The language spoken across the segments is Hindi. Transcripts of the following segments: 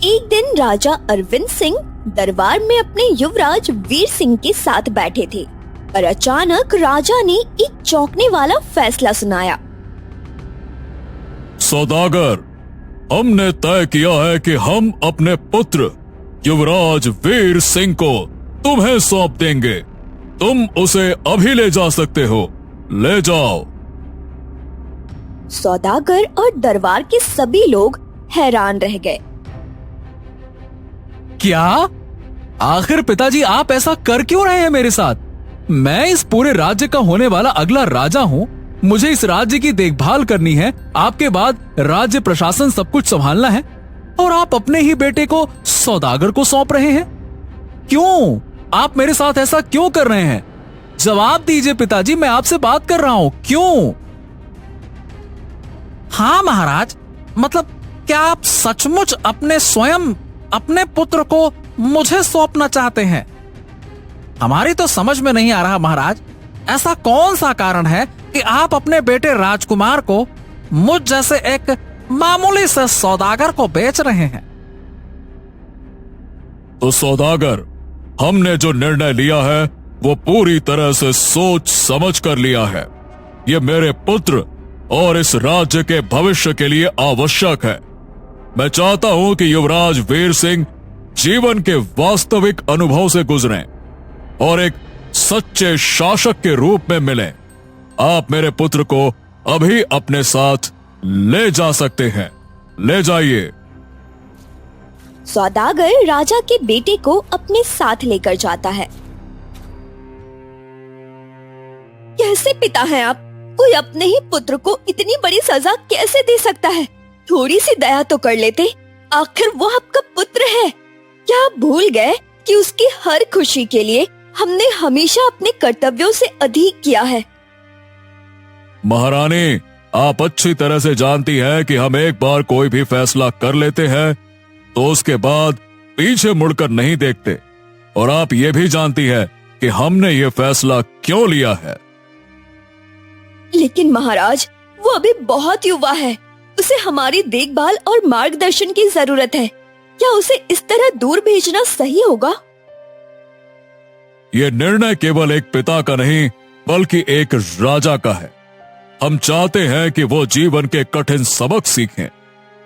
एक दिन राजा अरविंद सिंह दरबार में अपने युवराज वीर सिंह के साथ बैठे थे और अचानक राजा ने एक चौंकने वाला फैसला सुनाया। सौदागर, हमने तय किया है कि हम अपने पुत्र युवराज वीर सिंह को तुम्हें सौंप देंगे। तुम उसे अभी ले जा सकते हो, ले जाओ। सौदागर और दरबार के सभी लोग हैरान रह गए। क्या? आखिर पिताजी आप ऐसा कर क्यों रहे हैं मेरे साथ? मैं इस पूरे राज्य का होने वाला अगला राजा हूँ। मुझे इस राज्य की देखभाल करनी है, आपके बाद राज्य प्रशासन सब कुछ संभालना है, और आप अपने ही बेटे को सौदागर को सौंप रहे हैं। क्यों? आप मेरे साथ ऐसा क्यों कर रहे हैं? जवाब दीजिए पिताजी, मैं आपसे बात कर रहा हूँ। क्यों? हाँ महाराज, मतलब क्या आप सचमुच अपने पुत्र को मुझे सौंपना चाहते हैं? हमारी तो समझ में नहीं आ रहा महाराज, ऐसा कौन सा कारण है कि आप अपने बेटे राजकुमार को मुझ जैसे एक मामूली से सौदागर को बेच रहे हैं? तो सौदागर, हमने जो निर्णय लिया है वो पूरी तरह से सोच समझ कर लिया है। ये मेरे पुत्र और इस राज्य के भविष्य के लिए आवश्यक है। मैं चाहता हूं कि युवराज वीर सिंह जीवन के वास्तविक अनुभव से गुजरें और एक सच्चे शासक के रूप में मिलें। आप मेरे पुत्र को अभी अपने साथ ले जा सकते हैं, ले जाइए। सौदागर राजा के बेटे को अपने साथ लेकर जाता है। कैसे पिता हैं आप? कोई अपने ही पुत्र को इतनी बड़ी सजा कैसे दे सकता है? थोड़ी सी दया तो कर लेते, आखिर वो आपका पुत्र है। क्या आप भूल गए कि उसकी हर खुशी के लिए हमने हमेशा अपने कर्तव्यों से अधिक किया है? महारानी, आप अच्छी तरह से जानती हैं कि हम एक बार कोई भी फैसला कर लेते हैं तो उसके बाद पीछे मुड़कर नहीं देखते, और आप ये भी जानती हैं कि हमने ये फैसला क्यों लिया है। लेकिन महाराज, वो अभी बहुत युवा है, उसे हमारी देखभाल और मार्गदर्शन की जरूरत है। क्या उसे इस तरह दूर भेजना सही होगा? ये निर्णय केवल एक पिता का नहीं बल्कि एक राजा का है। हम चाहते हैं कि वो जीवन के कठिन सबक सीखें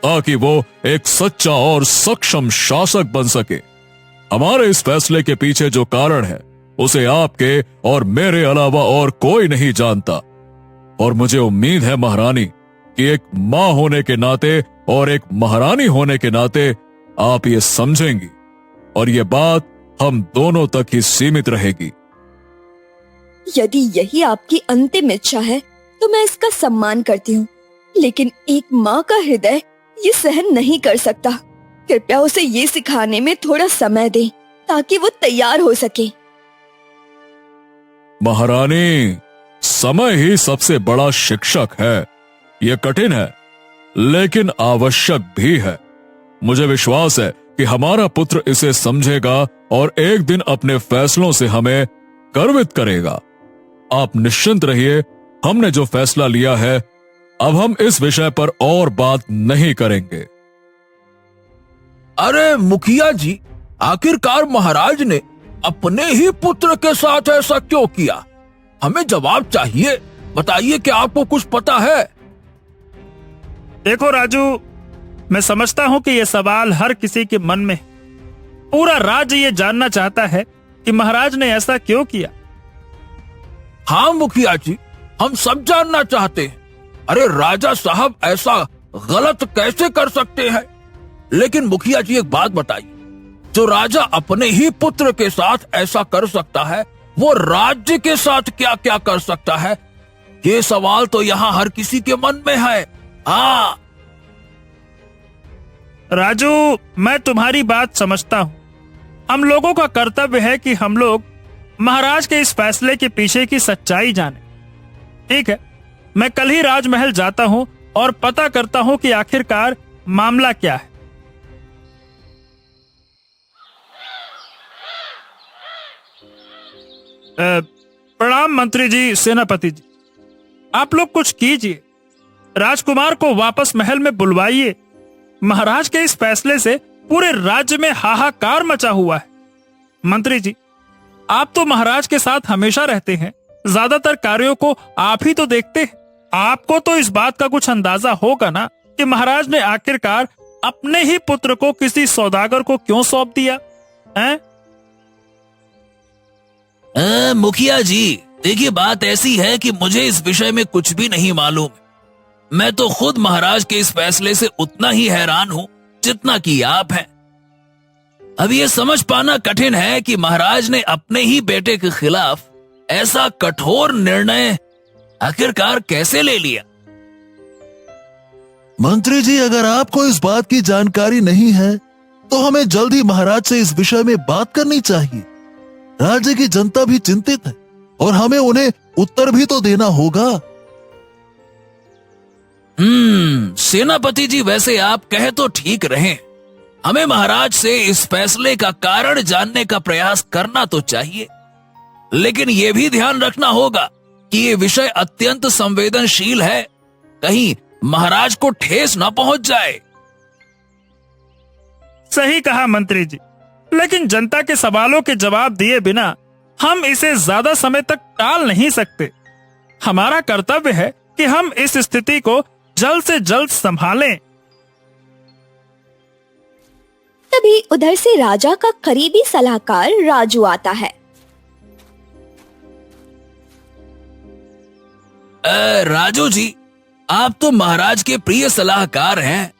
ताकि वो एक सच्चा और सक्षम शासक बन सके। हमारे इस फैसले के पीछे जो कारण है उसे आपके और मेरे अलावा और कोई नहीं जानता, और मुझे उम्मीद है महारानी कि एक मां होने के नाते और एक महारानी होने के नाते आप ये समझेंगी, और ये बात हम दोनों तक ही सीमित रहेगी। यदि यही आपकी अंतिम इच्छा है तो मैं इसका सम्मान करती हूँ, लेकिन एक माँ का हृदय ये सहन नहीं कर सकता। कृपया उसे ये सिखाने में थोड़ा समय दें ताकि वो तैयार हो सके। महारानी, समय ही सबसे बड़ा शिक्षक है। यह कठिन है लेकिन आवश्यक भी है। मुझे विश्वास है कि हमारा पुत्र इसे समझेगा और एक दिन अपने फैसलों से हमें गर्वित करेगा। आप निश्चिंत रहिए, हमने जो फैसला लिया है अब हम इस विषय पर और बात नहीं करेंगे। अरे मुखिया जी, आखिरकार महाराज ने अपने ही पुत्र के साथ ऐसा क्यों किया? हमें जवाब चाहिए। बताइए कि आपको कुछ पता है? देखो राजू, मैं समझता हूं कि यह सवाल हर किसी के मन में है। पूरा राज्य ये जानना चाहता है कि महाराज ने ऐसा क्यों किया। हाँ मुखिया जी, हम सब जानना चाहते हैं। अरे राजा साहब ऐसा गलत कैसे कर सकते हैं? लेकिन मुखिया जी एक बात बताइए, जो राजा अपने ही पुत्र के साथ ऐसा कर सकता है वो राज्य के साथ क्या क्या कर सकता है? ये सवाल तो यहाँ हर किसी के मन में है। हाँ राजू, मैं तुम्हारी बात समझता हूँ। हम लोगों का कर्तव्य है कि हम लोग महाराज के इस फैसले के पीछे की सच्चाई जाने। ठीक है, मैं कल ही राजमहल जाता हूँ और पता करता हूँ कि आखिरकार मामला क्या है। प्रणाम मंत्री जी, सेनापति जी। आप लोग कुछ कीजिए, राजकुमार को वापस महल में बुलवाइए। महाराज के इस फैसले से पूरे राज्य में हाहाकार मचा हुआ है। मंत्री जी, आप तो महाराज के साथ हमेशा रहते हैं, ज्यादातर कार्यों को आप ही तो देखते हैं। आपको तो इस बात का कुछ अंदाजा होगा ना कि महाराज ने आखिरकार अपने ही पुत्र को किसी सौदागर को क्यों सौंप दिया है? मुखिया जी, देखिए बात ऐसी है कि मुझे इस विषय में कुछ भी नहीं मालूम। मैं तो खुद महाराज के इस फैसले से उतना ही हैरान हूं जितना कि आप हैं। अब ये समझ पाना कठिन है कि महाराज ने अपने ही बेटे के खिलाफ ऐसा कठोर निर्णय आखिरकार कैसे ले लिया। मंत्री जी, अगर आपको इस बात की जानकारी नहीं है तो हमें जल्द ही महाराज से इस विषय में बात करनी चाहिए। राज्य की जनता भी चिंतित है और हमें उन्हें उत्तर भी तो देना होगा। सेनापति जी, वैसे आप कहे तो ठीक रहे। हमें महाराज से इस फैसले का कारण जानने का प्रयास करना तो चाहिए, लेकिन यह भी ध्यान रखना होगा कि ये विषय अत्यंत संवेदनशील है, कहीं महाराज को ठेस न पहुंच जाए। सही कहा मंत्री जी, लेकिन जनता के सवालों के जवाब दिए बिना हम इसे ज्यादा समय तक टाल नहीं सकते। हमारा कर्तव्य है कि हम इस स्थिति को जल्द से जल्द संभालें। तभी उधर से राजा का करीबी सलाहकार राजू आता है। राजू जी, आप तो महाराज के प्रिय सलाहकार हैं।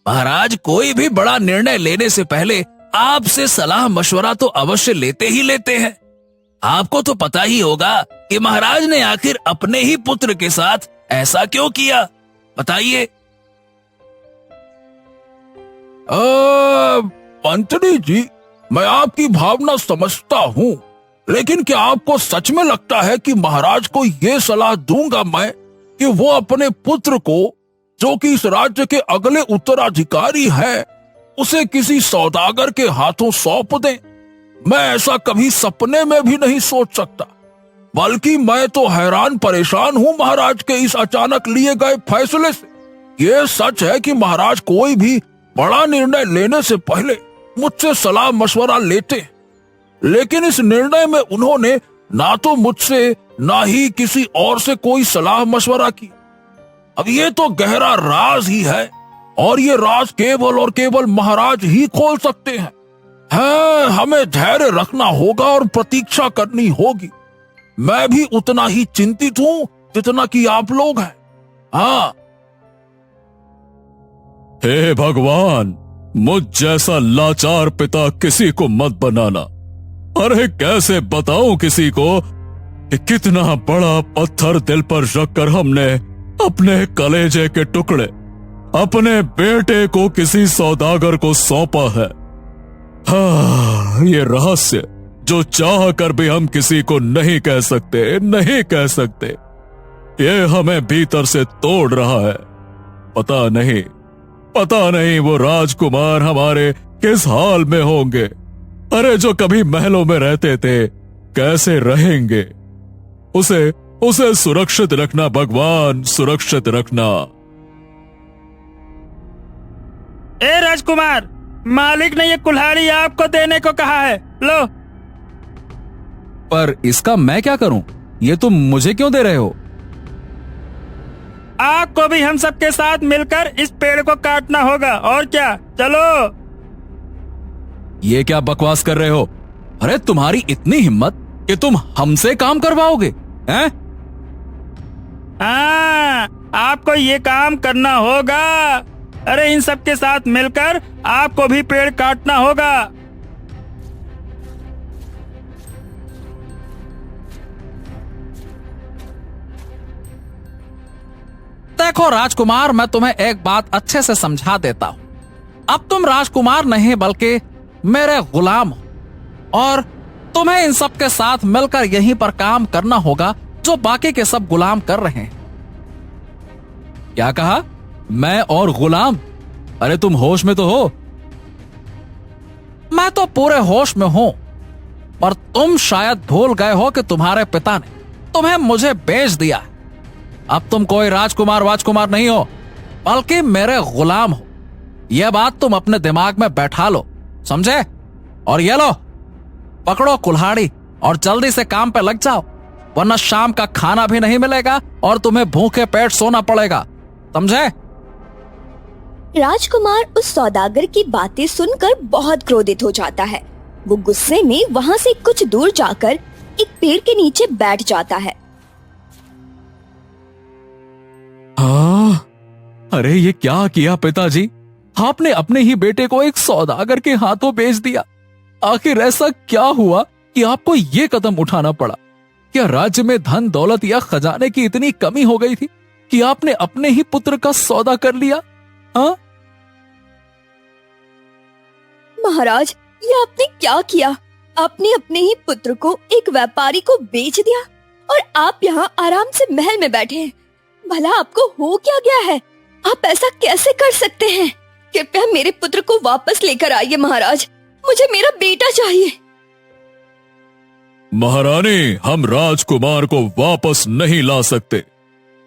महाराज कोई भी बड़ा निर्णय लेने से पहले आपसे सलाह मशवरा तो अवश्य लेते ही लेते हैं। आपको तो पता ही होगा कि महाराज ने आखिर अपने ही पुत्र के साथ ऐसा क्यों किया, बताइए। मंत्री जी, मैं आपकी भावना समझता हूँ, लेकिन क्या आपको सच में लगता है कि महाराज को ये सलाह दूंगा मैं कि वो अपने पुत्र को, जो कि इस राज्य के अगले उत्तराधिकारी है, उसे किसी सौदागर के हाथों सौंप दें? मैं ऐसा कभी सपने में भी नहीं सोच सकता। बल्कि मैं तो हैरान परेशान हूँ महाराज के इस अचानक लिए गए फैसले से। ये सच है कि महाराज कोई भी बड़ा निर्णय लेने से पहले मुझसे सलाह मशवरा लेते, लेकिन इस निर्णय में उन्होंने ना तो मुझसे ना ही किसी और से कोई सलाह मशवरा की। अब ये तो गहरा राज ही है और ये राज केवल और केवल महाराज ही खोल सकते हैं। हमें धैर्य रखना होगा और प्रतीक्षा करनी होगी। मैं भी उतना ही चिंतित हूँ जितना कि आप लोग हैं। हाँ। हे भगवान, मुझ जैसा लाचार पिता किसी को मत बनाना। अरे कैसे बताऊं किसी को कि कितना बड़ा पत्थर दिल पर रखकर हमने अपने कलेजे के टुकड़े अपने बेटे को किसी सौदागर को सौंपा है। हाँ, ये रहस्य जो चाह कर भी हम किसी को नहीं कह सकते, ये हमें भीतर से तोड़ रहा है। पता नहीं वो राजकुमार हमारे किस हाल में होंगे। अरे जो कभी महलों में रहते थे, कैसे रहेंगे? उसे सुरक्षित रखना भगवान, सुरक्षित रखना। ए राजकुमार, मालिक ने ये कुल्हाड़ी आपको देने को कहा है, लो। पर इसका मैं क्या करूं? ये तुम मुझे क्यों दे रहे हो? आपको भी हम सबके साथ मिलकर इस पेड़ को काटना होगा, और क्या, चलो। ये क्या बकवास कर रहे हो? अरे तुम्हारी इतनी हिम्मत कि तुम हमसे काम करवाओगे, हैं? हाँ, आपको ये काम करना होगा। अरे इन सब के साथ मिलकर आपको भी पेड़ काटना होगा। देखो राजकुमार, मैं तुम्हें एक बात अच्छे से समझा देता हूं। अब तुम राजकुमार नहीं बल्कि मेरे गुलाम हो, और तुम्हें इन सब के साथ मिलकर यहीं पर काम करना होगा जो बाकी के सब गुलाम कर रहे हैं। क्या कहा? मैं और गुलाम? अरे तुम होश में तो हो? मैं तो पूरे होश में हूं, पर तुम शायद भूल गए हो कि तुम्हारे पिता ने तुम्हें मुझे बेच दिया है। अब तुम कोई राजकुमार नहीं हो, बल्कि मेरे गुलाम हो। यह बात तुम अपने दिमाग में बैठा लो, समझे? और ये लो, पकड़ो कुल्हाड़ी और जल्दी से काम पे लग जाओ, वरना शाम का खाना भी नहीं मिलेगा और तुम्हें भूखे पेट सोना पड़ेगा, समझे? राजकुमार उस सौदागर की बातें सुनकर बहुत क्रोधित हो जाता है। वो गुस्से में वहाँ से कुछ दूर जाकर एक पेड़ के नीचे बैठ जाता है। अरे ये क्या किया पिताजी? आपने अपने ही बेटे को एक सौदागर के हाथों बेच दिया। आखिर ऐसा क्या हुआ कि आपको ये कदम उठाना पड़ा? क्या राज्य में धन दौलत या खजाने की इतनी कमी हो गई थी कि आपने अपने ही पुत्र का सौदा कर लिया? हाँ महाराज, ये आपने क्या किया? आपने अपने ही पुत्र को एक व्यापारी को बेच दिया और आप यहाँ आराम से महल में बैठे हैं। भला आपको हो क्या गया है? आप ऐसा कैसे कर सकते हैं? कृपया मेरे पुत्र को वापस लेकर आइए महाराज, मुझे मेरा बेटा चाहिए। महारानी, हम राजकुमार को वापस नहीं ला सकते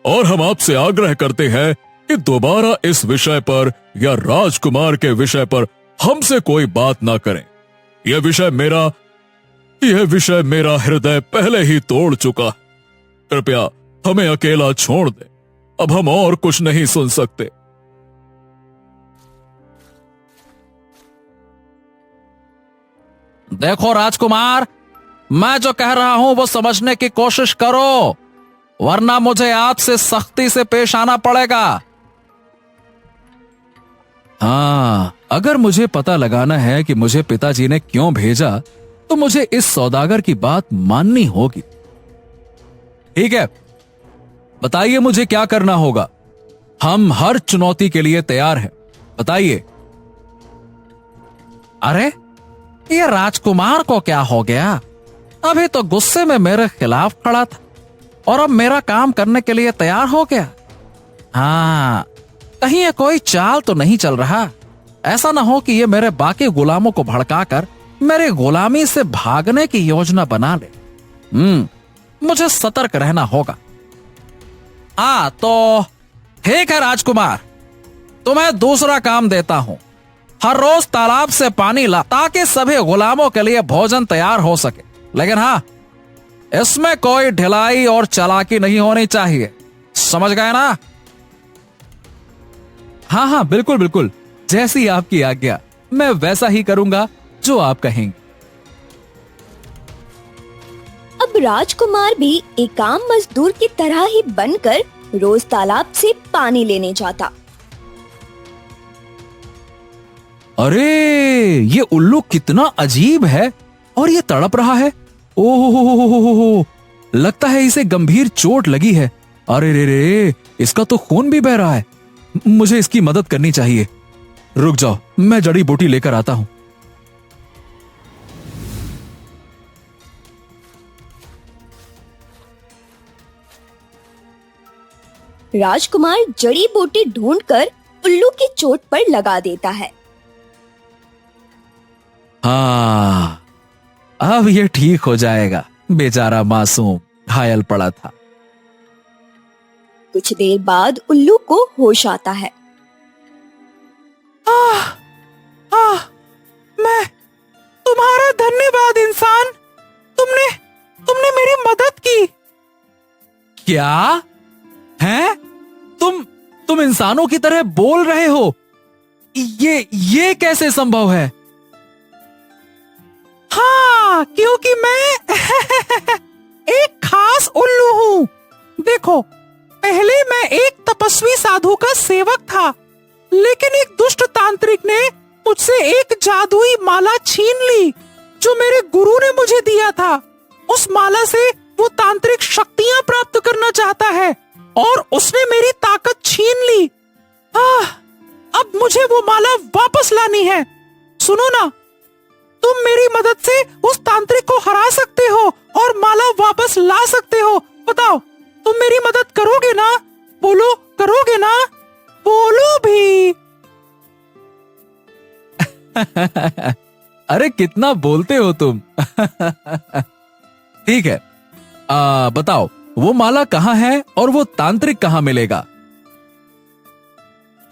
और हम आपसे आग्रह करते हैं कि दोबारा इस विषय पर या राजकुमार के विषय पर हमसे कोई बात ना करें। यह विषय मेरा हृदय पहले ही तोड़ चुका। कृपया हमें अकेला छोड़ दे, अब हम और कुछ नहीं सुन सकते। देखो राजकुमार, मैं जो कह रहा हूं वो समझने की कोशिश करो, वरना मुझे आपसे सख्ती से पेश आना पड़ेगा। हाँ, अगर मुझे पता लगाना है कि मुझे पिताजी ने क्यों भेजा, तो मुझे इस सौदागर की बात माननी होगी। ठीक है, बताइए मुझे क्या करना होगा। हम हर चुनौती के लिए तैयार हैं, बताइए। अरे ये राजकुमार को क्या हो गया? अभी तो गुस्से में मेरे खिलाफ खड़ा था और अब मेरा काम करने के लिए तैयार हो गया। हाँ, कहीं ये कोई चाल तो नहीं चल रहा? ऐसा ना हो कि ये मेरे बाकी गुलामों को भड़काकर मेरे गुलामी से भागने की योजना बना ले। मुझे सतर्क रहना होगा। हाँ तो ठीक है राजकुमार, तुम्हें दूसरा काम देता हूं। हर रोज तालाब से पानी ला ताकि सभी गुलामों के लिए भोजन तैयार हो सके, लेकिन हाँ, इसमें कोई ढिलाई और चालाकी नहीं होनी चाहिए, समझ गए ना? हाँ हाँ, बिल्कुल बिल्कुल, जैसी आपकी आज्ञा, मैं वैसा ही करूंगा जो आप कहेंगे। अब राजकुमार भी एक आम मजदूर की तरह ही बनकर रोज तालाब से पानी लेने जाता। अरे ये उल्लू कितना अजीब है और ये तड़प रहा है। ओहो, लगता है इसे गंभीर चोट लगी है। अरे रे, इसका तो खून भी बह रहा है। मुझे इसकी मदद करनी चाहिए। रुक जाओ, मैं जड़ी बूटी लेकर आता हूं। राजकुमार जड़ी बूटी ढूंढकर उल्लू की चोट पर लगा देता है। हाँ, अब ये ठीक हो जाएगा। बेचारा मासूम घायल पड़ा था। कुछ देर बाद उल्लू को होश आता है। मैं तुम्हारा धन्यवाद इंसान, तुमने मेरी मदद की। क्या है? तुम इंसानों की तरह बोल रहे हो? ये कैसे संभव है? हाँ, क्योंकि मैं एक खास उल्लू हूँ। देखो, पहले मैं एक तपस्वी साधु का सेवक था, लेकिन एक दुष्ट तांत्रिक ने मुझसे एक जादुई माला छीन ली जो मेरे गुरु ने मुझे दिया था। उस माला से वो तांत्रिक शक्तियां प्राप्त करना चाहता है और उसने मेरी ताकत छीन ली। अब मुझे वो माला वापस लानी है। सुनो ना, तुम मेरी मदद से उस तांत्रिक को हरा सकते हो और माला वापस ला सकते हो। बताओ, तुम मेरी मदद करोगे ना? बोलो, करोगे ना? बोलो भी। अरे कितना बोलते हो तुम। ठीक है, बताओ वो माला कहाँ है और वो तांत्रिक कहाँ मिलेगा?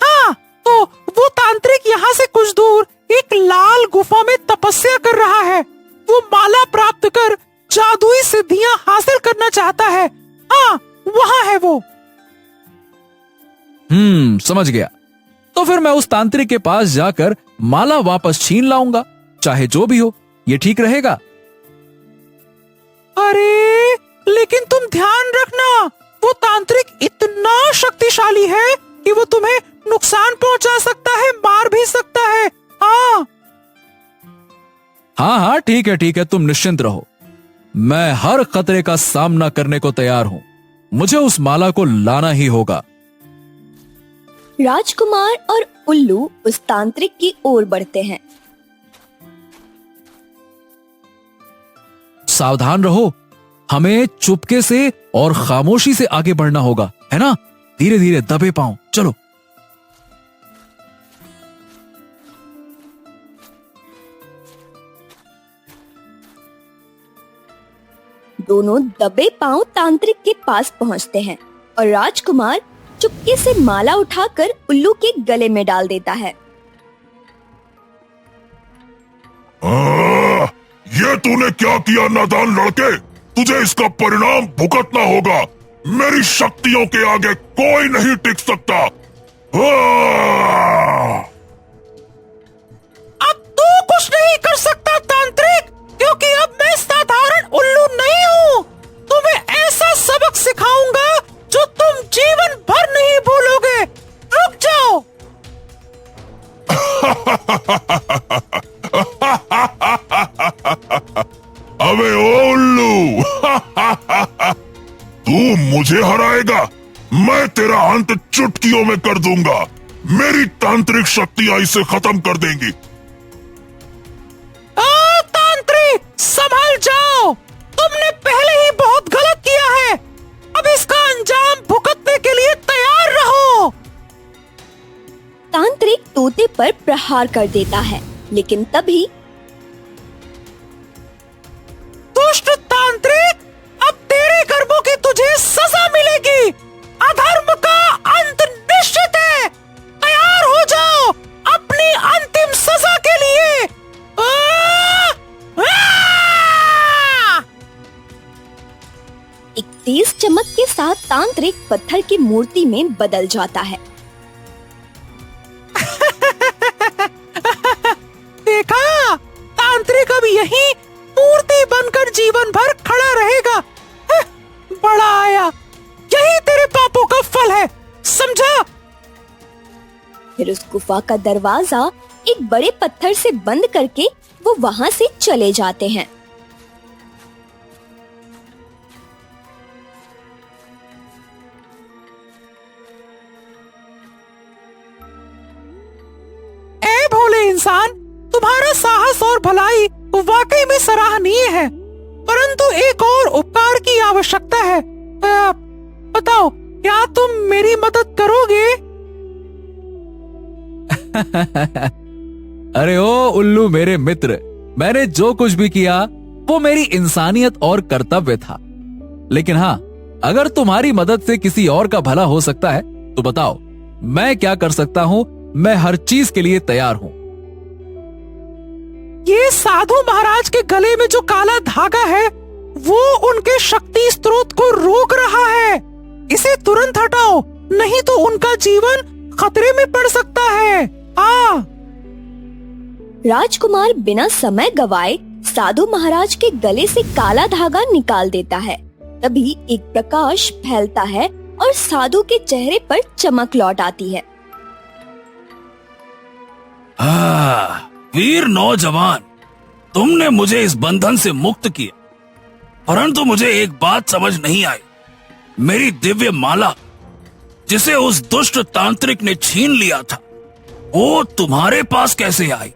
हाँ, तो वो तांत्रिक यहाँ से कुछ दूर एक लाल गुफा में तपस्या कर रहा है। वो माला प्राप्त कर जादुई सिद्धियां हासिल करना चाहता है। हाँ, वहाँ है वो। समझ गया। तो फिर मैं उस तांत्रिक के पास जाकर माला वापस छीन लाऊंगा, चाहे जो भी हो। ये ठीक रहेगा? अरे लेकिन तुम ध्यान रखना, वो तांत्रिक इतना शक्तिशाली है कि वो तुम्हें नुकसान पहुंचा सकता है, मार भी सकता है। हाँ हाँ, ठीक है, तुम निश्चिंत रहो। मैं हर खतरे का सामना करने को तैयार हूं। मुझे उस माला को लाना ही होगा। राजकुमार और उल्लू उस तांत्रिक की ओर बढ़ते हैं। सावधान रहो, हमें चुपके से और खामोशी से आगे बढ़ना होगा, है ना? धीरे धीरे दबे पांव चलो। दोनों दबे पांव तांत्रिक के पास पहुंचते हैं और राजकुमार चुपके से माला उठाकर उल्लू के गले में डाल देता है। ये तूने क्या किया नादान लड़के? तुझे इसका परिणाम भुगतना होगा। मेरी शक्तियों के आगे कोई नहीं टिक सकता। अब तू कुछ नहीं कर सकता तांत्रिक, क्योंकि अब मैं साधारण उल्लू नहीं हूँ। तुम्हें ऐसा सबक सिखाऊंगा जो तुम जीवन भर नहीं भूलोगे। रुक जाओ। अबे ओ उल्लू, तू मुझे हराएगा? मैं तेरा अंत चुटकियों में कर दूंगा। मेरी तांत्रिक शक्तियां इसे खत्म कर देंगी। तांत्रिक, संभल जाओ। तुमने पहले ही बहुत गलत किया है। अब इसका अंजाम भुगतने के लिए तैयार रहो। तांत्रिक तोते पर प्रहार कर देता है, लेकिन तभी दुष्ट तांत्रिक, अब तेरे कर्मों की तुझे सजा मिलेगी। अधर्म का अंत निश्चित है। तैयार हो जाओ अपनी अंतिम सजा के लिए। एक तेज चमक के साथ तांत्रिक पत्थर की मूर्ति में बदल जाता है। देखा, तांत्रिक अब यही मूर्ति बनकर जीवन भर खड़ा रहेगा। बड़ा आया, यही तेरे पापों का फल है, समझा? फिर उस गुफा का दरवाजा एक बड़े पत्थर से बंद करके वो वहां से चले जाते हैं। ऐ भोले इंसान, तुम्हारा साहस और भलाई वाकई में सराहनीय है, परंतु एक और उपकार की आवश्यकता है। बताओ, क्या तुम मेरी मदद करोगे? अरे ओ उल्लू मेरे मित्र, मैंने जो कुछ भी किया वो मेरी इंसानियत और कर्तव्य था। लेकिन हाँ, अगर तुम्हारी मदद से किसी और का भला हो सकता है तो बताओ, मैं क्या कर सकता हूँ? मैं हर चीज के लिए तैयार हूँ। ये साधु महाराज के गले में जो काला धागा है वो उनके शक्ति स्रोत को रोक रहा है। इसे तुरंत हटाओ, नहीं तो उनका जीवन खतरे में पड़ सकता है। राजकुमार बिना समय गवाए साधु महाराज के गले से काला धागा निकाल देता है। तभी एक प्रकाश फैलता है और साधु के चेहरे पर चमक लौट आती है। वीर नौजवान, तुमने मुझे इस बंधन से मुक्त किया, परंतु मुझे एक बात समझ नहीं आई। मेरी दिव्य माला, जिसे उस दुष्ट तांत्रिक ने छीन लिया था, वो तुम्हारे पास कैसे आई?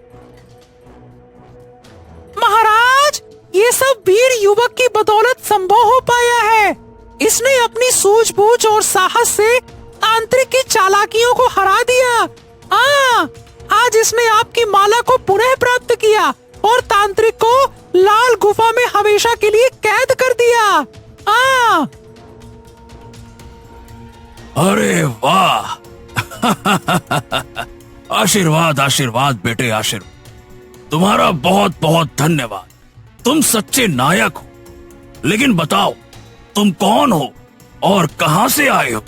महाराज, ये सब वीर युवक की बदौलत संभव हो पाया है। इसने अपनी सूझबूझ और साहस से तांत्रिक की चालाकियों को हरा दिया। आज इसने आपकी माला को पुनः प्राप्त किया और तांत्रिक को लाल गुफा में हमेशा के लिए कैद कर दिया। अरे वाह! आशीर्वाद आशीर्वाद बेटे, आशीर्वाद। तुम्हारा बहुत बहुत धन्यवाद। तुम सच्चे नायक हो। लेकिन बताओ, तुम कौन हो और कहां से आए हो?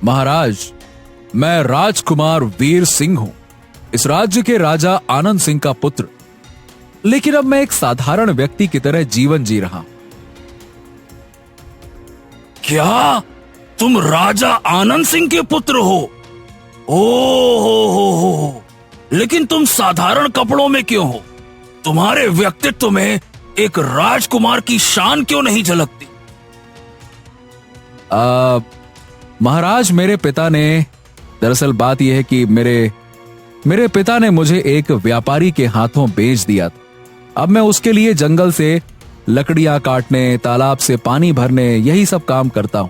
महाराज, मैं राजकुमार वीर सिंह हूं, इस राज्य के राजा आनंद सिंह का पुत्र। लेकिन अब मैं एक साधारण व्यक्ति की तरह जीवन जी रहा हूं। क्या तुम राजा आनंद सिंह के पुत्र हो? हो। लेकिन तुम साधारण कपड़ों में क्यों हो? तुम्हारे व्यक्तित्व में एक राजकुमार की शान क्यों नहीं झलकती? महाराज, मेरे पिता ने, दरअसल बात यह है कि मेरे पिता ने मुझे एक व्यापारी के हाथों बेच दिया था। अब मैं उसके लिए जंगल से लकड़ियां काटने, तालाब से पानी भरने, यही सब काम करता हूं।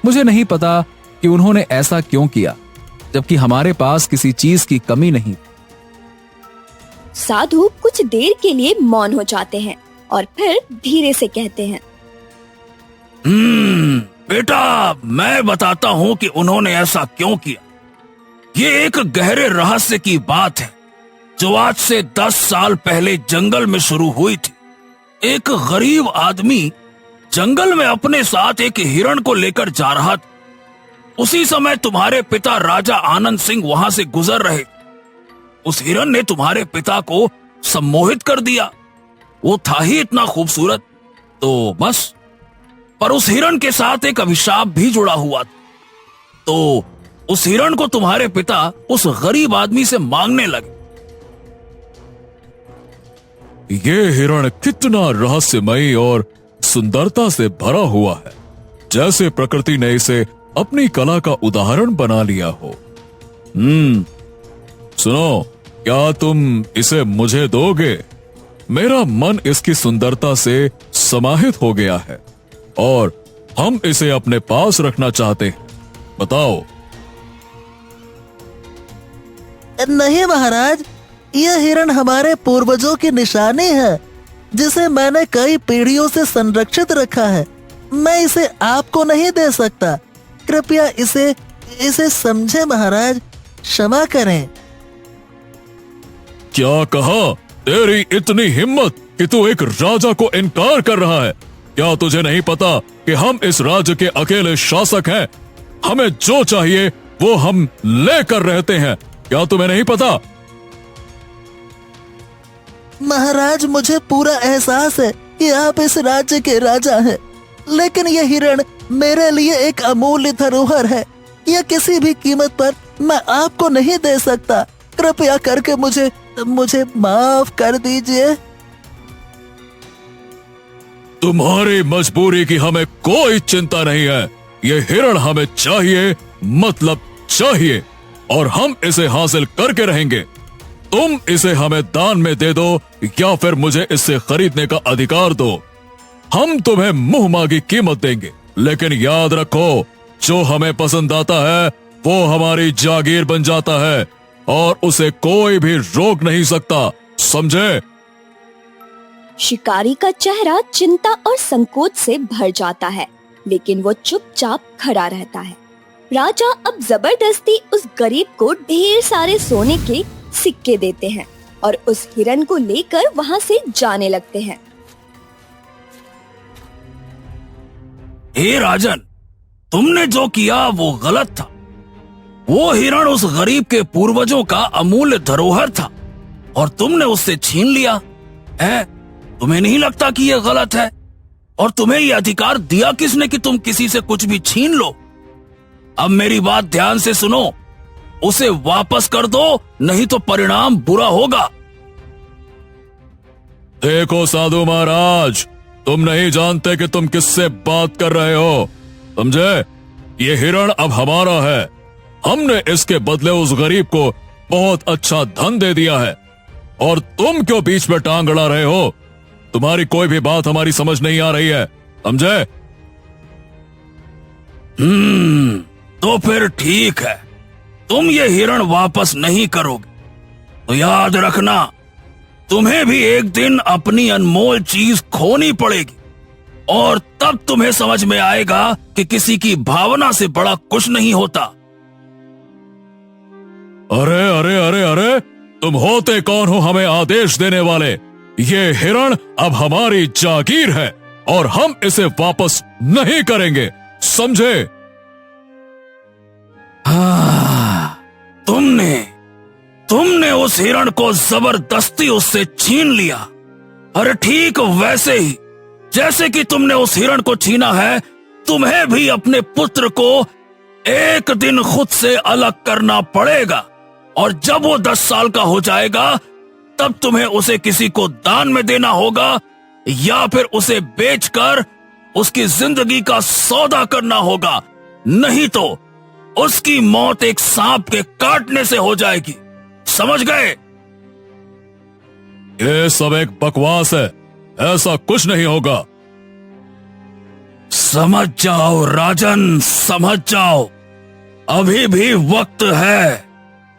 मुझे नहीं पता कि उन्होंने ऐसा क्यों किया, जबकि हमारे पास किसी चीज की कमी नहीं। साधु कुछ देर के लिए मौन हो जाते हैं और फिर धीरे से कहते हैं, बेटा, मैं बताता हूं कि उन्होंने ऐसा क्यों किया। ये एक गहरे रहस्य की बात है जो आज से 10 साल पहले जंगल में शुरू हुई थी। एक गरीब आदमी जंगल में अपने साथ एक हिरण को लेकर जा रहा था। उसी समय तुम्हारे पिता राजा आनंद सिंह वहां से गुजर रहे। उस हिरण ने तुम्हारे पिता को सम्मोहित कर दिया। वो था ही इतना खूबसूरत, तो बस। पर उस हिरण के साथ एक अभिशाप भी जुड़ा हुआ था। तो उस हिरण को तुम्हारे पिता उस गरीब आदमी से मांगने लगे। ये हिरण कितना रहस्यमयी और सुंदरता से भरा हुआ है, जैसे प्रकृति ने इसे अपनी कला का उदाहरण बना लिया हो। सुनो, क्या तुम इसे मुझे दोगे? मेरा मन इसकी सुंदरता से समाहित हो गया है और हम इसे अपने पास रखना चाहते हैं। बताओ। नहीं महाराज, यह हिरण हमारे पूर्वजों की निशानी है, जिसे मैंने कई पीढ़ियों से संरक्षित रखा है। मैं इसे आपको नहीं दे सकता। कृपया इसे समझे महाराज, क्षमा करें। क्या कहा? तेरी इतनी हिम्मत कि तू एक राजा को इनकार कर रहा है? क्या तुझे नहीं पता कि हम इस राज्य के अकेले शासक हैं? हमें जो चाहिए वो हम लेकर रहते हैं। क्या तुम्हें नहीं पता? महाराज, मुझे पूरा एहसास है कि आप इस राज्य के राजा हैं, लेकिन यह हिरण मेरे लिए एक अमूल्य धरोहर है। यह किसी भी कीमत पर मैं आपको नहीं दे सकता। कृपया करके मुझे माफ कर दीजिए। तुम्हारी मजबूरी की हमें कोई चिंता नहीं है। ये हिरण हमें चाहिए, मतलब चाहिए, और हम इसे हासिल करके रहेंगे। तुम इसे हमें दान में दे दो या फिर मुझे इससे खरीदने का अधिकार दो। हम तुम्हें मुंह मांगी कीमत देंगे, लेकिन याद रखो, जो हमें पसंद आता है वो हमारी जागीर बन जाता है और उसे कोई भी रोक नहीं सकता, समझे? शिकारी का चेहरा चिंता और संकोच से भर जाता है, लेकिन वो चुपचाप खड़ा रहता है। राजा अब जबरदस्ती उस गरीब को ढेर सारे सोने के सिक्के देते हैं और उस हिरण को लेकर वहां से जाने लगते हैं। हे राजन, तुमने जो किया वो गलत था। वो हिरण उस गरीब के पूर्वजों का अमूल्य धरोहर था और तुमने उससे छीन लिया है। तुम्हें नहीं लगता कि यह गलत है? और तुम्हें यह अधिकार दिया किसने कि तुम किसी से कुछ भी छीन लो? अब मेरी बात ध्यान से सुनो, उसे वापस कर दो, नहीं तो परिणाम बुरा होगा। देखो साधु महाराज, तुम नहीं जानते कि तुम किससे बात कर रहे हो, समझे? ये हिरण अब हमारा है। हमने इसके बदले उस गरीब को बहुत अच्छा धन दे दिया है और तुम क्यों बीच में टांग अड़ा रहे हो? तुम्हारी कोई भी बात हमारी समझ नहीं आ रही है, समझे? तो फिर ठीक है, तुम ये हिरण वापस नहीं करोगे तो याद रखना, तुम्हें भी एक दिन अपनी अनमोल चीज खोनी पड़ेगी और तब तुम्हें समझ में आएगा कि किसी की भावना से बड़ा कुछ नहीं होता। अरे अरे अरे अरे, तुम होते कौन हो हमें आदेश देने वाले? ये हिरण अब हमारी जागीर है और हम इसे वापस नहीं करेंगे, समझे? हाँ, तुमने उस हिरण को जबरदस्ती उससे छीन लिया। अरे ठीक वैसे ही जैसे कि तुमने उस हिरण को छीना है, तुम्हें भी अपने पुत्र को एक दिन खुद से अलग करना पड़ेगा, और जब वो 10 साल का हो जाएगा तब तुम्हें उसे किसी को दान में देना होगा, या फिर उसे बेचकर उसकी जिंदगी का सौदा करना होगा, नहीं तो उसकी मौत एक सांप के काटने से हो जाएगी, समझ गए? ये सब एक बकवास है, ऐसा कुछ नहीं होगा। समझ जाओ राजन, समझ जाओ, अभी भी वक्त है।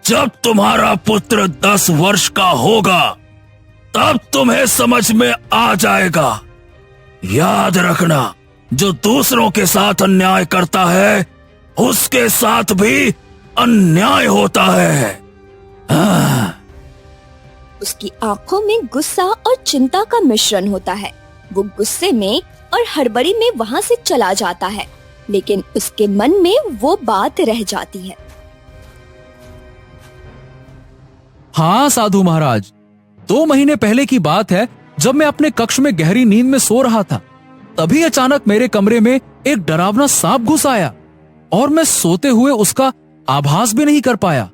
जब तुम्हारा पुत्र 10 वर्ष का होगा तब तुम्हें समझ में आ जाएगा। याद रखना, जो दूसरों के साथ अन्याय करता है उसके साथ भी अन्याय होता है। उसकी आंखों में गुस्सा और चिंता का मिश्रण होता है। वो गुस्से में और हड़बड़ी में वहाँ से चला जाता है, लेकिन उसके मन में वो बात रह जाती है। हाँ साधु महाराज, 2 महीने पहले की बात है, जब मैं अपने कक्ष में गहरी नींद में सो रहा था, तभी अचानक मेरे कमरे में एक डरावना सांप घुस आया और मैं सोते हुए उसका आभास भी नहीं कर पाया।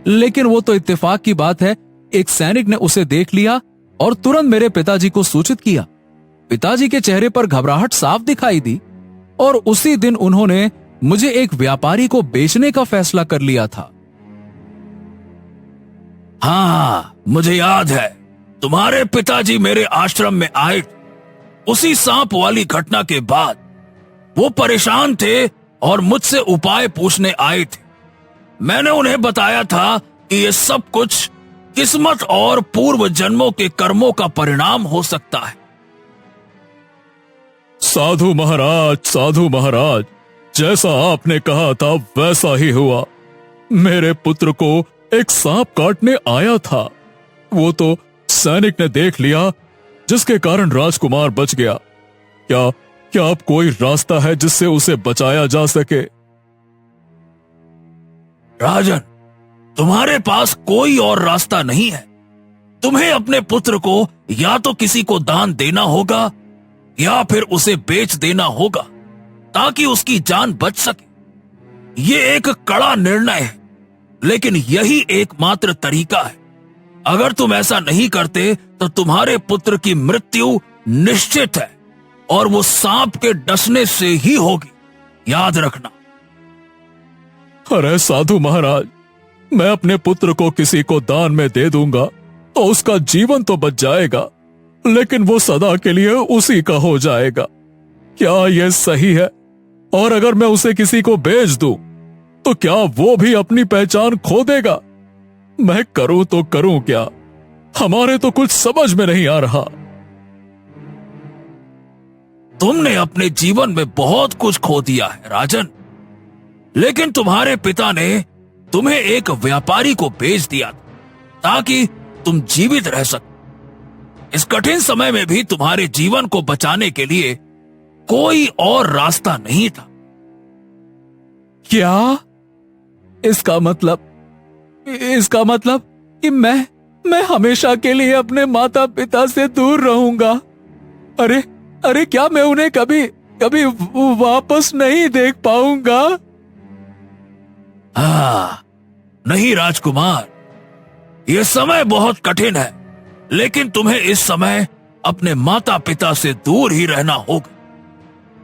लेकिन वो तो इत्तेफाक की बात है, एक सैनिक ने उसे देख लिया और तुरंत मेरे पिताजी को सूचित किया। पिताजी के चेहरे पर घबराहट साफ दिखाई दी और उसी दिन उन्होंने मुझे एक व्यापारी को बेचने का फैसला कर लिया था। हाँ, मुझे याद है, तुम्हारे पिताजी मेरे आश्रम में आए। उसी सांप वाली घटना के बाद वो परेशान थे और मुझसे उपाय पूछने आए थे। मैंने उन्हें बताया था कि ये सब कुछ किस्मत और पूर्व जन्मों के कर्मों का परिणाम हो सकता है। साधु महाराज, जैसा आपने कहा था वैसा ही हुआ। मेरे पुत्र को एक सांप काटने आया था। वो तो सैनिक ने देख लिया, जिसके कारण राजकुमार बच गया। क्या अब कोई रास्ता है जिससे उसे बचाया जा सके? राजन, तुम्हारे पास कोई और रास्ता नहीं है। तुम्हें अपने पुत्र को या तो किसी को दान देना होगा या फिर उसे बेच देना होगा ताकि उसकी जान बच सके। ये एक कड़ा निर्णय है, लेकिन यही एकमात्र तरीका है। अगर तुम ऐसा नहीं करते तो तुम्हारे पुत्र की मृत्यु निश्चित है और वो सांप के डसने से ही होगी, याद रखना। अरे साधु महाराज, मैं अपने पुत्र को किसी को दान में दे दूंगा तो उसका जीवन तो बच जाएगा, लेकिन वो सदा के लिए उसी का हो जाएगा। क्या यह सही है? और अगर मैं उसे किसी को बेच दूं तो क्या वो भी अपनी पहचान खो देगा? मैं करूं तो करूं क्या? हमारे तो कुछ समझ में नहीं आ रहा। तुमने अपने जीवन में बहुत कुछ खो दिया है राजन, लेकिन तुम्हारे पिता ने तुम्हें एक व्यापारी को बेच दिया ताकि तुम जीवित रह सको। इस कठिन समय में भी तुम्हारे जीवन को बचाने के लिए कोई और रास्ता नहीं था। क्या? इसका मतलब कि मैं हमेशा के लिए अपने माता पिता से दूर रहूंगा। अरे क्या मैं उन्हें कभी वापस नहीं देख पाऊंगा? हाँ, नहीं राजकुमार, यह समय बहुत कठिन है, लेकिन तुम्हें इस समय अपने माता पिता से दूर ही रहना होगा।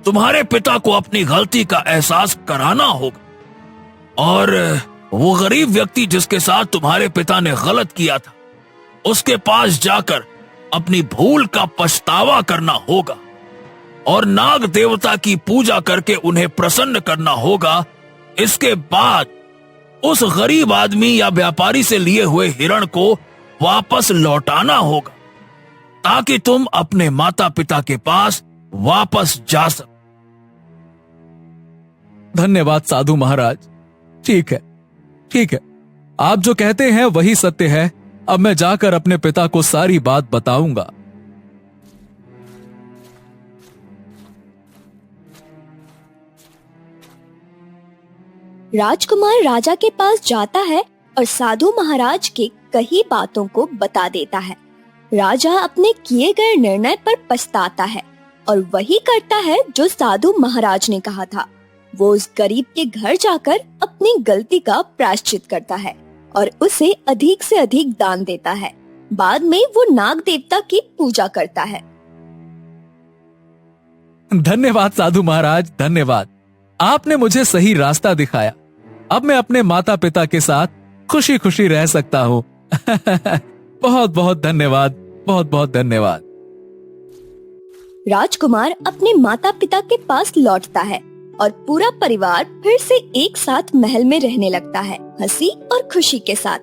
तुम्हारे पिता को अपनी गलती का एहसास कराना होगा और वो गरीब व्यक्ति जिसके साथ तुम्हारे पिता ने गलत किया था, उसके पास जाकर अपनी भूल का पछतावा करना होगा और नाग देवता की पूजा करके उन्हें प्रसन्न करना होगा। इसके बाद उस गरीब आदमी या व्यापारी से लिए हुए हिरण को वापस लौटाना होगा ताकि तुम अपने माता पिता के पास वापस जा सको। धन्यवाद साधु महाराज। ठीक है, आप जो कहते हैं वही सत्य है। अब मैं जाकर अपने पिता को सारी बात बताऊंगा। राजकुमार राजा के पास जाता है और साधु महाराज के कई बातों को बता देता है। राजा अपने किए गए निर्णय पर पछताता है और वही करता है जो साधु महाराज ने कहा था। वो उस गरीब के घर जाकर अपनी गलती का प्रायश्चित करता है और उसे अधिक से अधिक दान देता है। बाद में वो नाग देवता की पूजा करता है। धन्यवाद साधु महाराज, धन्यवाद। आपने मुझे सही रास्ता दिखाया। अब मैं अपने माता पिता के साथ खुशी खुशी रह सकता हूँ। बहुत बहुत धन्यवाद, बहुत बहुत धन्यवाद। राजकुमार अपने माता पिता के पास लौटता है और पूरा परिवार फिर से एक साथ महल में रहने लगता है, हंसी और खुशी के साथ।